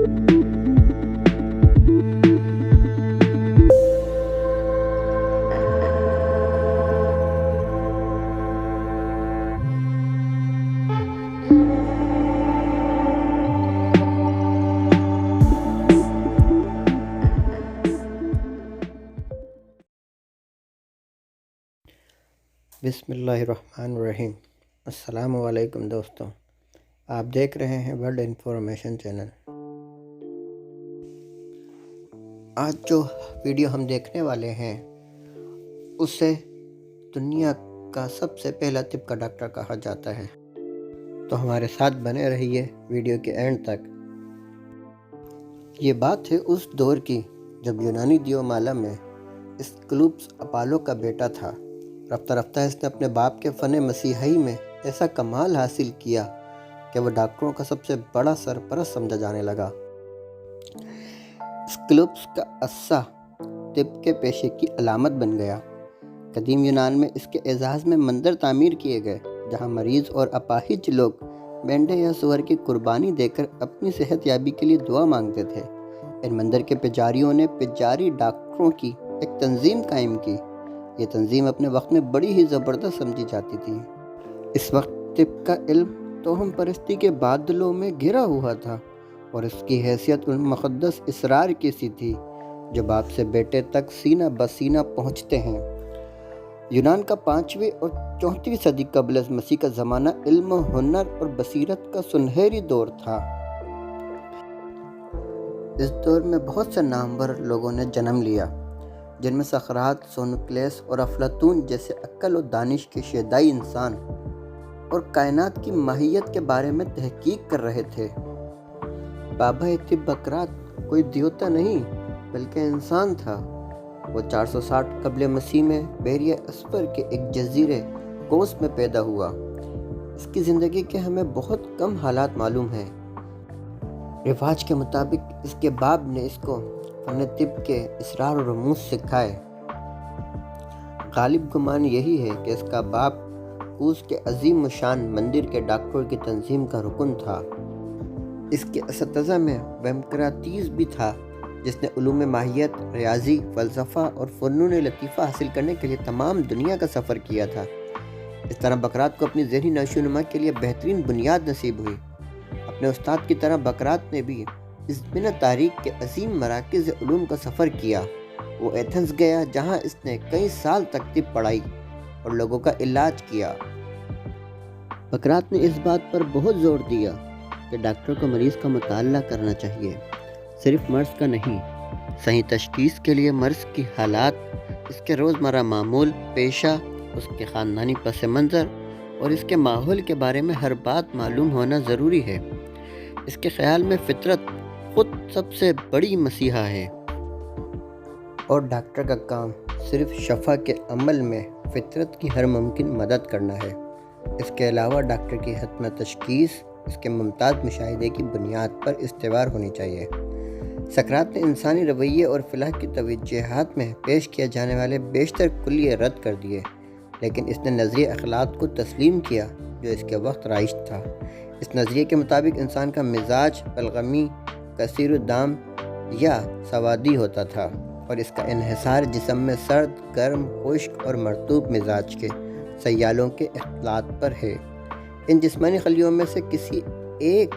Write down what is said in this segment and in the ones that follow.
بسم اللہ الرحمن الرحیم۔ السلام علیکم دوستوں، آپ دیکھ رہے ہیں ورلڈ انفارمیشن چینل۔ آج جو ویڈیو ہم دیکھنے والے ہیں اسے دنیا کا سب سے پہلا طب کا ڈاکٹر کہا جاتا ہے، تو ہمارے ساتھ بنے رہیے ویڈیو کے اینڈ تک۔ یہ بات ہے اس دور کی جب یونانی دیومالا میں اسکلوپس اپالو کا بیٹا تھا۔ رفتہ رفتہ اس نے اپنے باپ کے فن مسیحی میں ایسا کمال حاصل کیا کہ وہ ڈاکٹروں کا سب سے بڑا سرپرست سمجھا جانے لگا۔ اسکلوپس کا عصا طب کے پیشے کی علامت بن گیا۔ قدیم یونان میں اس کے اعزاز میں مندر تعمیر کیے گئے، جہاں مریض اور اپاہج لوگ مینڈے یا سور کی قربانی دے کر اپنی صحت یابی کے لیے دعا مانگتے تھے۔ ان مندر کے پجاریوں نے پجاری ڈاکٹروں کی ایک تنظیم قائم کی۔ یہ تنظیم اپنے وقت میں بڑی ہی زبردست سمجھی جاتی تھی۔ اس وقت طب کا علم توہم پرستی کے بادلوں میں گھرا ہوا تھا، اور اس کی حیثیت ان مقدس اسرار کی سی تھی جو باپ سے بیٹے تک سینہ بسینہ پہنچتے ہیں۔ یونان کا 5ویں اور 34ویں صدی قبل از مسیح کا زمانہ علم و ہنر اور بصیرت کا سنہری دور تھا۔ اس دور میں بہت سے نامور لوگوں نے جنم لیا، جن میں سقراط، سوفوکلیس اور افلاطون جیسے عقل و دانش کے شیدائی انسان اور کائنات کی ماہیت کے بارے میں تحقیق کر رہے تھے۔ بابا طب بقراط کوئی دیوتا نہیں بلکہ انسان تھا۔ وہ 460 قبل مسیح میں بحیرہ اسفر کے ایک جزیرے کوس میں پیدا ہوا۔ اس کی زندگی کے ہمیں بہت کم حالات معلوم ہیں۔ رواج کے مطابق اس کے باپ نے اس کو فن طب کے اسرار و رموز سکھائے۔ غالب گمان یہی ہے کہ اس کا باپ کوس کے عظیم الشان مندر کے ڈاکٹروں کی تنظیم کا رکن تھا۔ اس کے اساتذہ میں ویمکراتیس بھی تھا، جس نے علوم ماہیت، ریاضی، فلسفہ اور فنون لطیفہ حاصل کرنے کے لیے تمام دنیا کا سفر کیا تھا۔ اس طرح بقراط کو اپنی ذہنی نشوونما کے لیے بہترین بنیاد نصیب ہوئی۔ اپنے استاد کی طرح بقراط نے بھی اس بنا تاریخ کے عظیم مراکز علوم کا سفر کیا۔ وہ ایتھنز گیا، جہاں اس نے کئی سال تک طب پڑھائی اور لوگوں کا علاج کیا۔ بقراط نے اس بات پر بہت زور دیا کہ ڈاکٹر کو مریض کا مطالعہ کرنا چاہیے، صرف مرض کا نہیں۔ صحیح تشخیص کے لیے مرض کی حالات، اس کے روزمرہ معمول، پیشہ، اس کے خاندانی پس منظر اور اس کے ماحول کے بارے میں ہر بات معلوم ہونا ضروری ہے۔ اس کے خیال میں فطرت خود سب سے بڑی مسیحا ہے، اور ڈاکٹر کا کام صرف شفا کے عمل میں فطرت کی ہر ممکن مدد کرنا ہے۔ اس کے علاوہ ڈاکٹر کی حتمی تشخیص اس کے ممتاز مشاہدے کی بنیاد پر استوار ہونی چاہیے۔ سقراط نے انسانی رویے اور فلاح کی توجیہات میں پیش کیے جانے والے بیشتر کلیے رد کر دیے، لیکن اس نے نظریہ اخلاق کو تسلیم کیا جو اس کے وقت رائج تھا۔ اس نظریے کے مطابق انسان کا مزاج بلغمی، کثیر الدم یا سوادی ہوتا تھا، اور اس کا انحصار جسم میں سرد، گرم، خشک اور مرطوب مزاج کے سیالوں کے اختلاط پر ہے۔ ان جسمانی خلیوں میں سے کسی ایک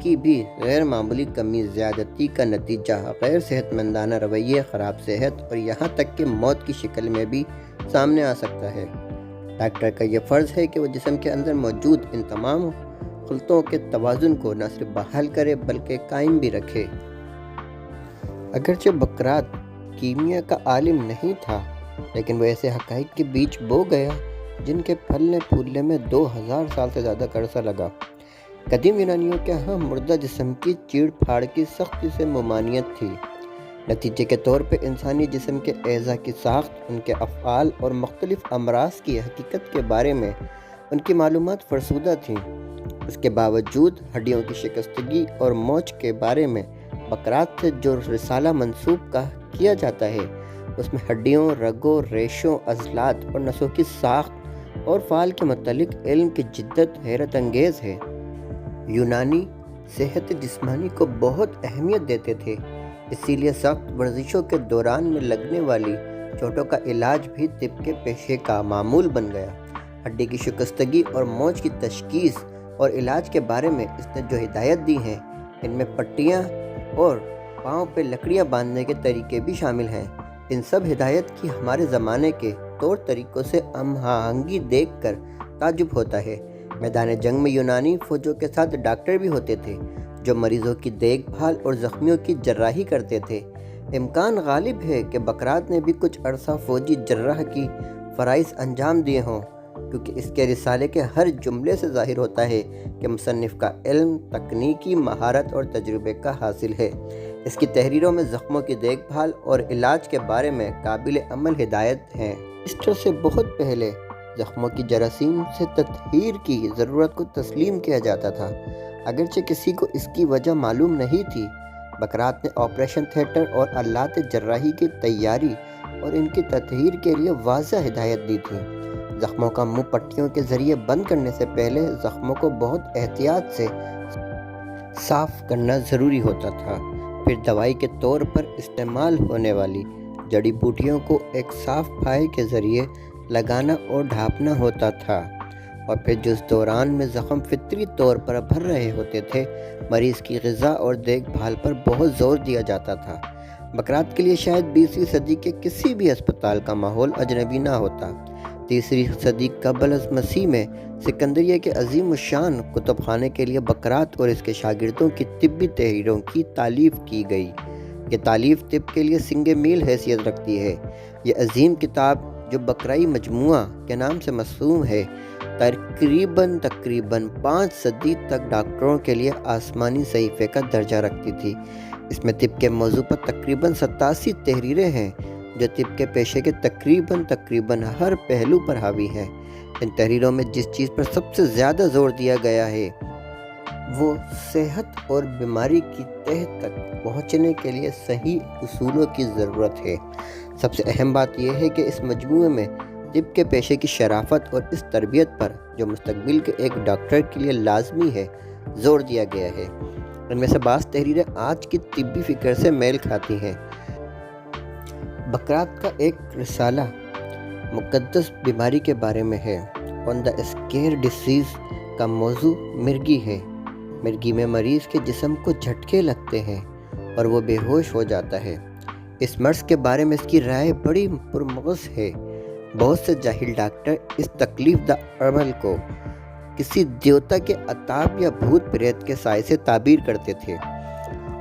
کی بھی غیر معمولی کمی زیادتی کا نتیجہ غیر صحت مندانہ رویے، خراب صحت اور یہاں تک کہ موت کی شکل میں بھی سامنے آ سکتا ہے۔ ڈاکٹر کا یہ فرض ہے کہ وہ جسم کے اندر موجود ان تمام خلطوں کے توازن کو نہ صرف بحال کرے بلکہ قائم بھی رکھے۔ اگرچہ بقراط کیمیا کا عالم نہیں تھا، لیکن وہ ایسے حقائق کے بیچ بو گیا جن کے پھلنے پھولنے میں 2000 سال سے زیادہ کا عرصہ لگا۔ قدیم یونانیوں کے ہاں مردہ جسم کی چیڑ پھاڑ کی سختی سے ممانعت تھی۔ نتیجے کے طور پہ انسانی جسم کے اعضاء کی ساخت، ان کے افعال اور مختلف امراض کی حقیقت کے بارے میں ان کی معلومات فرسودہ تھیں۔ اس کے باوجود ہڈیوں کی شکستگی اور موچ کے بارے میں بقراط سے جو رسالہ منسوب کیا جاتا ہے، اس میں ہڈیوں، رگوں، ریشوں، عضلات اور نسوں کی ساخت اور فعال کے متعلق علم کی جدت حیرت انگیز ہے۔ یونانی صحت جسمانی کو بہت اہمیت دیتے تھے، اسی لیے سخت ورزشوں کے دوران میں لگنے والی چوٹوں کا علاج بھی طب کے پیشے کا معمول بن گیا۔ ہڈی کی شکستگی اور موچ کی تشخیص اور علاج کے بارے میں اس نے جو ہدایت دی ہیں، ان میں پٹیاں اور پاؤں پہ لکڑیاں باندھنے کے طریقے بھی شامل ہیں۔ ان سب ہدایت کی ہمارے زمانے کے طور طریقوں سے ہم آہنگی دیکھ کر تعجب ہوتا ہے۔ میدان جنگ میں یونانی فوجوں کے ساتھ ڈاکٹر بھی ہوتے تھے جو مریضوں کی دیکھ بھال اور زخمیوں کی جراحی کرتے تھے۔ امکان غالب ہے کہ بقراط نے بھی کچھ عرصہ فوجی جراح کی فرائض انجام دیے ہوں، کیونکہ اس کے رسالے کے ہر جملے سے ظاہر ہوتا ہے کہ مصنف کا علم تکنیکی مہارت اور تجربے کا حاصل ہے۔ اس کی تحریروں میں زخموں کی دیکھ بھال اور علاج کے بارے میں قابل عمل ہدایت ہیں۔ ایسٹر سے بہت پہلے زخموں کی جراثیم سے تطہیر کی ضرورت کو تسلیم کیا جاتا تھا، اگرچہ کسی کو اس کی وجہ معلوم نہیں تھی۔ بقراط نے آپریشن تھیٹر اور آلات جراحی کی تیاری اور ان کی تطہیر کے لیے واضح ہدایت دی تھی۔ زخموں کا منہ پٹیوں کے ذریعے بند کرنے سے پہلے زخموں کو بہت احتیاط سے صاف کرنا ضروری ہوتا تھا۔ پھر دوائی کے طور پر استعمال ہونے والی جڑی بوٹیوں کو ایک صاف پھائی کے ذریعے لگانا اور ڈھانپنا ہوتا تھا، اور پھر جس دوران میں زخم فطری طور پر بھر رہے ہوتے تھے، مریض کی غذا اور دیکھ بھال پر بہت زور دیا جاتا تھا۔ بقراط کے لیے شاید 20ویں صدی کے کسی بھی اسپتال کا ماحول اجنبی نہ ہوتا۔ 3 صدی قبل از مسیح میں سکندریہ کے عظیم الشان کتب خانے کے لیے بقراط اور اس کے شاگردوں کی طبی تحریروں کی تالیف کی گئی۔ یہ تالیف طب کے لیے سنگ میل حیثیت رکھتی ہے۔ یہ عظیم کتاب جو بقرائی مجموعہ کے نام سے مرسوم ہے، تقریباً 5 صدی تک ڈاکٹروں کے لیے آسمانی صحیفے کا درجہ رکھتی تھی۔ اس میں طب کے موضوع پر تقریباً 87 تحریریں ہیں جو طب کے پیشے کے تقریباً ہر پہلو پر حاوی ہیں۔ ان تحریروں میں جس چیز پر سب سے زیادہ زور دیا گیا ہے وہ صحت اور بیماری کی تہہ تک پہنچنے کے لیے صحیح اصولوں کی ضرورت ہے۔ سب سے اہم بات یہ ہے کہ اس مجموعے میں طب کے پیشے کی شرافت اور اس تربیت پر جو مستقبل کے ایک ڈاکٹر کے لیے لازمی ہے زور دیا گیا ہے۔ ان میں سے بعض تحریریں آج کی طبی فکر سے میل کھاتی ہیں۔ بقراط کا ایک رسالہ مقدس بیماری کے بارے میں ہے۔ آن دا اسکیئر ڈیزیز کا موضوع مرگی ہے۔ مرگی میں مریض کے جسم کو جھٹکے لگتے ہیں اور وہ بے ہوش ہو جاتا ہے۔ اس مرض کے بارے میں اس کی رائے بڑی پرمغز ہے۔ بہت سے جاہل ڈاکٹر اس تکلیف دہ عمل کو کسی دیوتا کے عطاب یا بھوت پریت کے سائے سے تعبیر کرتے تھے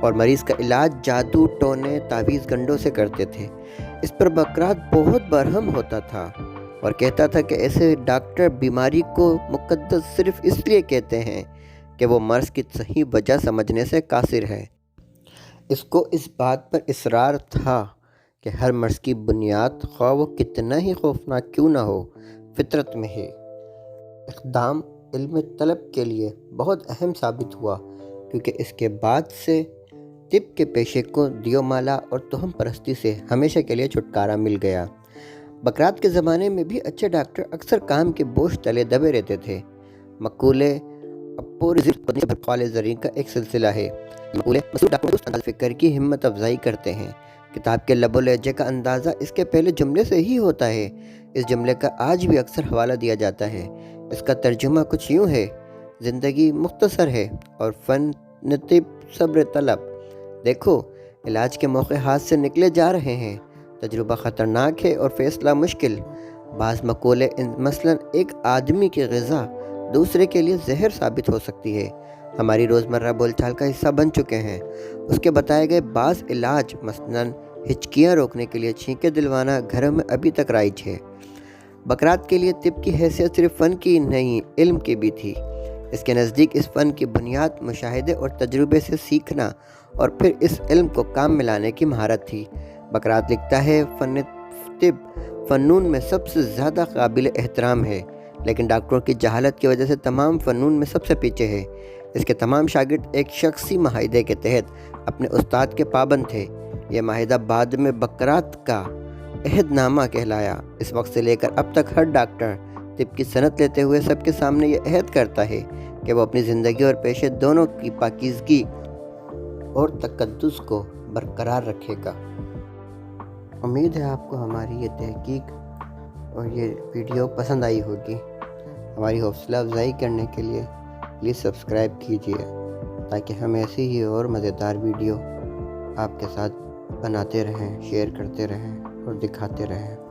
اور مریض کا علاج جادو، ٹونے، تعویذ گنڈوں سے کرتے تھے۔ اس پر بقراط بہت برہم ہوتا تھا اور کہتا تھا کہ ایسے ڈاکٹر بیماری کو مقدس صرف اس لیے کہتے ہیں کہ وہ مرض کی صحیح وجہ سمجھنے سے قاصر ہے۔ اس کو اس بات پر اصرار تھا کہ ہر مرض کی بنیاد، خواہ وہ کتنا ہی خوفناک کیوں نہ ہو، فطرت میں ہے۔ اقدام علم طلب کے لیے بہت اہم ثابت ہوا، کیونکہ اس کے بعد سے طب کے پیشے کو دیو مالا اور تہم پرستی سے ہمیشہ کے لیے چھٹکارا مل گیا۔ بقراط کے زمانے میں بھی اچھے ڈاکٹر اکثر کام کے بوجھ تلے دبے رہتے تھے۔ مقولے خال زرین کا ایک سلسلہ ہے۔ مقولے مسلوح ڈاکٹروں کو اس انداز فکر کی ہمت افزائی کرتے ہیں۔ کتاب کے لب و لہجے کا اندازہ اس کے پہلے جملے سے ہی ہوتا ہے۔ اس جملے کا آج بھی اکثر حوالہ دیا جاتا ہے۔ اس کا ترجمہ کچھ یوں ہے: زندگی مختصر ہے اور فن طب صبر طلب۔ دیکھو، علاج کے موقع ہاتھ سے نکلے جا رہے ہیں، تجربہ خطرناک ہے اور فیصلہ مشکل۔ بعض مقولے مثلاً ایک آدمی کی غذا دوسرے کے لیے زہر ثابت ہو سکتی ہے، ہماری روزمرہ بول چال کا حصہ بن چکے ہیں۔ اس کے بتائے گئے بعض علاج مثلاً ہچکیاں روکنے کے لیے چھینکیں دلوانا گھروں میں ابھی تک رائج ہے۔ بقراط کے لیے طب کی حیثیت صرف فن کی نہیں، علم کی بھی تھی۔ اس کے نزدیک اس فن کی بنیاد مشاہدے اور تجربے سے سیکھنا اور پھر اس علم کو کام میں لانے کی مہارت تھی۔ بقراط لکھتا ہے، فن طب فنون میں سب سے زیادہ قابل احترام ہے، لیکن ڈاکٹروں کی جہالت کی وجہ سے تمام فنون میں سب سے پیچھے ہے۔ اس کے تمام شاگرد ایک شخصی معاہدے کے تحت اپنے استاد کے پابند تھے۔ یہ معاہدہ بعد میں بقراط کا عہد نامہ کہلایا۔ اس وقت سے لے کر اب تک ہر ڈاکٹر طب کی صنعت لیتے ہوئے سب کے سامنے یہ عہد کرتا ہے کہ وہ اپنی زندگی اور پیشے دونوں کی پاکیزگی اور تقدس کو برقرار رکھے گا۔ امید ہے آپ کو ہماری یہ تحقیق اور یہ ویڈیو پسند آئی ہوگی۔ ہماری حوصلہ افزائی کرنے کے لیے پلیز سبسکرائب کیجیے تاکہ ہم ایسی ہی اور مزیدار ویڈیو آپ کے ساتھ بناتے رہیں، شیئر کرتے رہیں اور دکھاتے رہیں۔